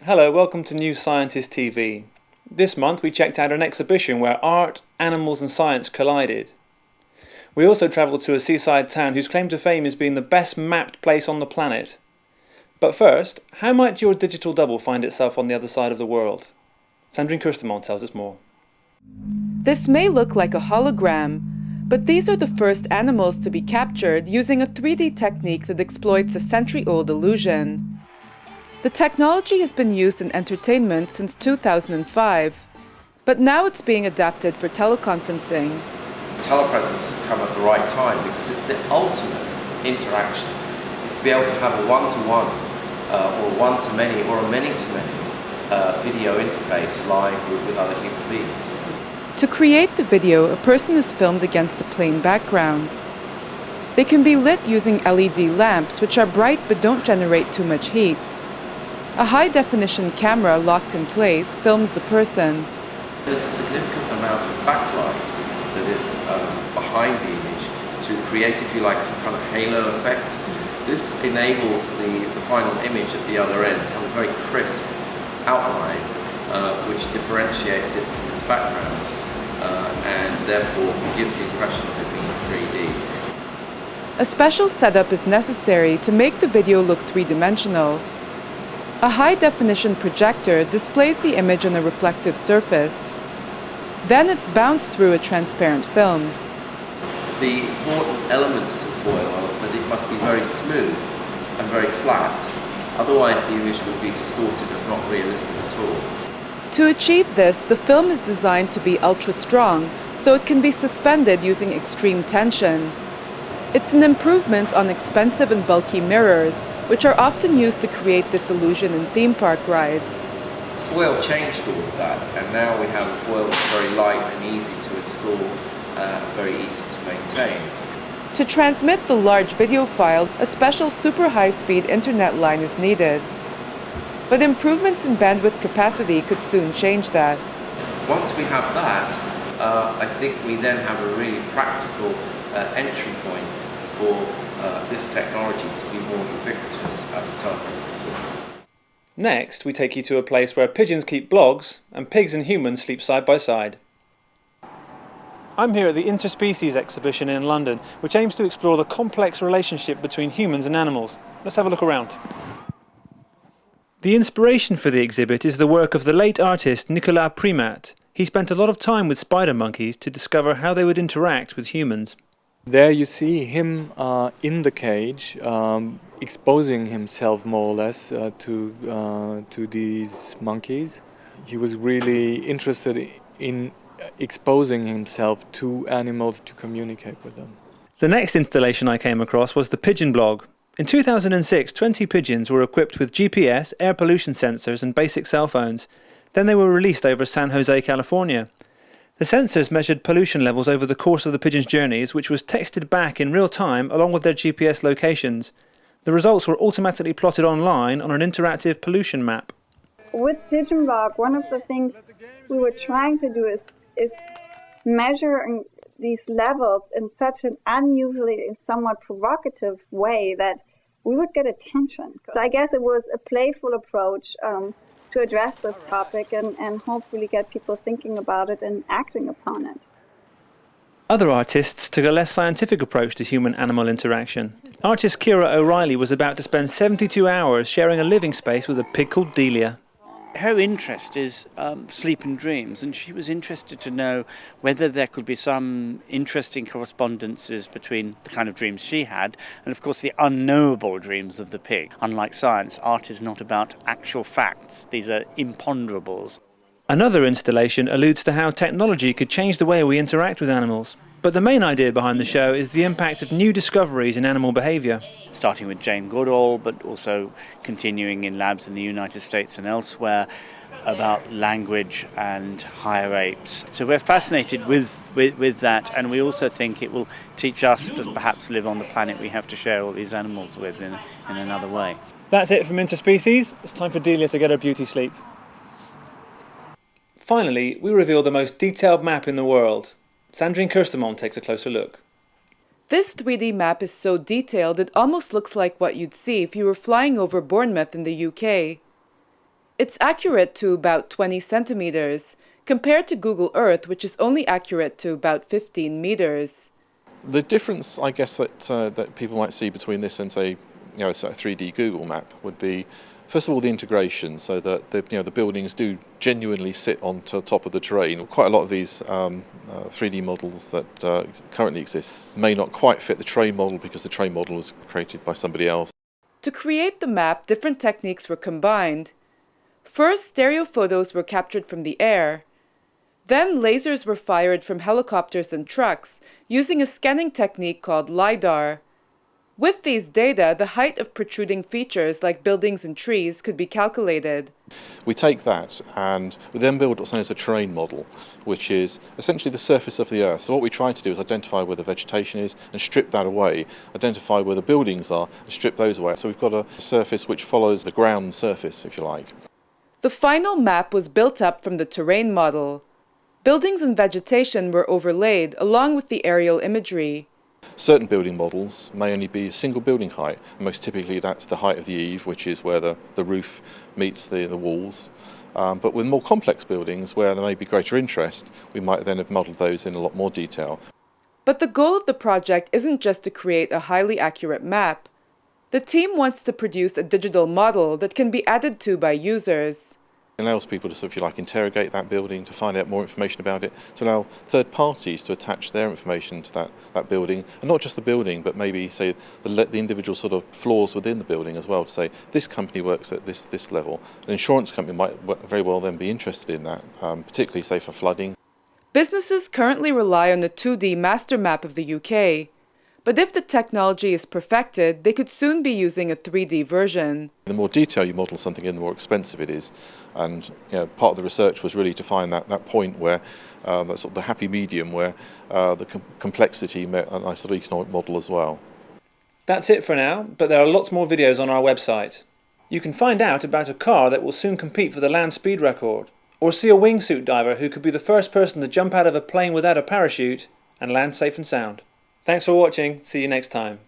Hello, welcome to New Scientist TV. This month we checked out an exhibition where art, animals and science collided. We also travelled to a seaside town whose claim to fame is being the best mapped place on the planet. But first, how might your digital double find itself on the other side of the world? Sandrine Kurstemont tells us more. This may look like a hologram, but these are the first animals to be captured using a 3D technique that exploits a century-old illusion. The technology has been used in entertainment since 2005, but now it's being adapted for teleconferencing. Telepresence has come at the right time because it's the ultimate interaction. It's to be able to have a one-to-one, or one-to-many, or a many-to-many video interface live with other human beings. To create the video, a person is filmed against a plain background. They can be lit using LED lamps, which are bright but don't generate too much heat. A high-definition camera locked in place films the person. There's a significant amount of backlight that is behind the image to create, if you like, some kind of halo effect. This enables the final image at the other end to have a very crisp outline which differentiates it from its background and therefore gives the impression of it being 3D. A special setup is necessary to make the video look three-dimensional. A high-definition projector displays the image on a reflective surface. Then it's bounced through a transparent film. The important elements of foil are that it must be very smooth and very flat, otherwise the image would be distorted and not realistic at all. To achieve this, the film is designed to be ultra-strong, so it can be suspended using extreme tension. It's an improvement on expensive and bulky mirrors, which are often used to create this illusion in theme park rides. Foil changed all of that, and now we have a foil that's very light and easy to install, very easy to maintain. To transmit the large video file, a special super high-speed internet line is needed. But improvements in bandwidth capacity could soon change that. Once we have that, I think we then have a really practical entry point for this technology to be more ubiquitous as a telepresence tool. Next, we take you to a place where pigeons keep blogs and pigs and humans sleep side by side. I'm here at the Interspecies exhibition in London, which aims to explore the complex relationship between humans and animals. Let's have a look around. The inspiration for the exhibit is the work of the late artist Nicolas Primat. He spent a lot of time with spider monkeys to discover how they would interact with humans. There you see him in the cage, exposing himself more or less to these monkeys. He was really interested in exposing himself to animals to communicate with them. The next installation I came across was the pigeon blog. In 2006, 20 pigeons were equipped with GPS, air pollution sensors and basic cell phones. Then they were released over San Jose, California. The sensors measured pollution levels over the course of the pigeons' journeys, which was texted back in real time along with their GPS locations. The results were automatically plotted online on an interactive pollution map. With Pigeon Blog, one of the things we were trying to do is measure these levels in such an unusually and somewhat provocative way that we would get attention. So I guess it was a playful approach to address this topic and hopefully get people thinking about it and acting upon it. Other artists took a less scientific approach to human-animal interaction. Artist Kira O'Reilly was about to spend 72 hours sharing a living space with a pig called Delia. Her interest is sleep and dreams, and she was interested to know whether there could be some interesting correspondences between the kind of dreams she had and, of course, the unknowable dreams of the pig. Unlike science, art is not about actual facts. These are imponderables. Another installation alludes to how technology could change the way we interact with animals. But the main idea behind the show is the impact of new discoveries in animal behaviour. Starting with Jane Goodall, but also continuing in labs in the United States and elsewhere about language and higher apes. So we're fascinated with that, and we also think it will teach us to perhaps live on the planet we have to share all these animals with in another way. That's it from Interspecies. It's time for Delia to get her beauty sleep. Finally, we reveal the most detailed map in the world. Sandrine Kurstemont takes a closer look. This 3D map is so detailed it almost looks like what you'd see if you were flying over Bournemouth in the UK. It's accurate to about 20 centimeters, compared to Google Earth, which is only accurate to about 15 meters. The difference, I guess, that people might see between this and, say, a 3D Google map would be, first of all, the integration, so that the buildings do genuinely sit on top of the terrain. Quite a lot of these 3D models that currently exist may not quite fit the terrain model because the terrain model was created by somebody else. To create the map, different techniques were combined. First, stereo photos were captured from the air. Then lasers were fired from helicopters and trucks using a scanning technique called LiDAR. With these data, the height of protruding features like buildings and trees could be calculated. We take that and we then build what's known as a terrain model, which is essentially the surface of the Earth. So what we try to do is identify where the vegetation is and strip that away, identify where the buildings are and strip those away. So we've got a surface which follows the ground surface, if you like. The final map was built up from the terrain model. Buildings and vegetation were overlaid along with the aerial imagery. Certain building models may only be a single building height. Most typically that's the height of the eave, which is where the roof meets the walls. But with more complex buildings where there may be greater interest, we might then have modelled those in a lot more detail. But the goal of the project isn't just to create a highly accurate map. The team wants to produce a digital model that can be added to by users. It allows people to, if you like, interrogate that building, to find out more information about it, to allow third parties to attach their information to that building, and not just the building, but maybe, say, the individual sort of floors within the building as well, to say, this company works at this level. An insurance company might very well then be interested in that, particularly, say, for flooding. Businesses currently rely on the 2D master map of the UK. But if the technology is perfected, they could soon be using a 3D version. The more detail you model something in, the more expensive it is. And part of the research was really to find that point where, that sort of the happy medium where the complexity met a nice sort of economic model as well. That's it for now, but there are lots more videos on our website. You can find out about a car that will soon compete for the land speed record, or see a wingsuit diver who could be the first person to jump out of a plane without a parachute and land safe and sound. Thanks for watching. See you next time.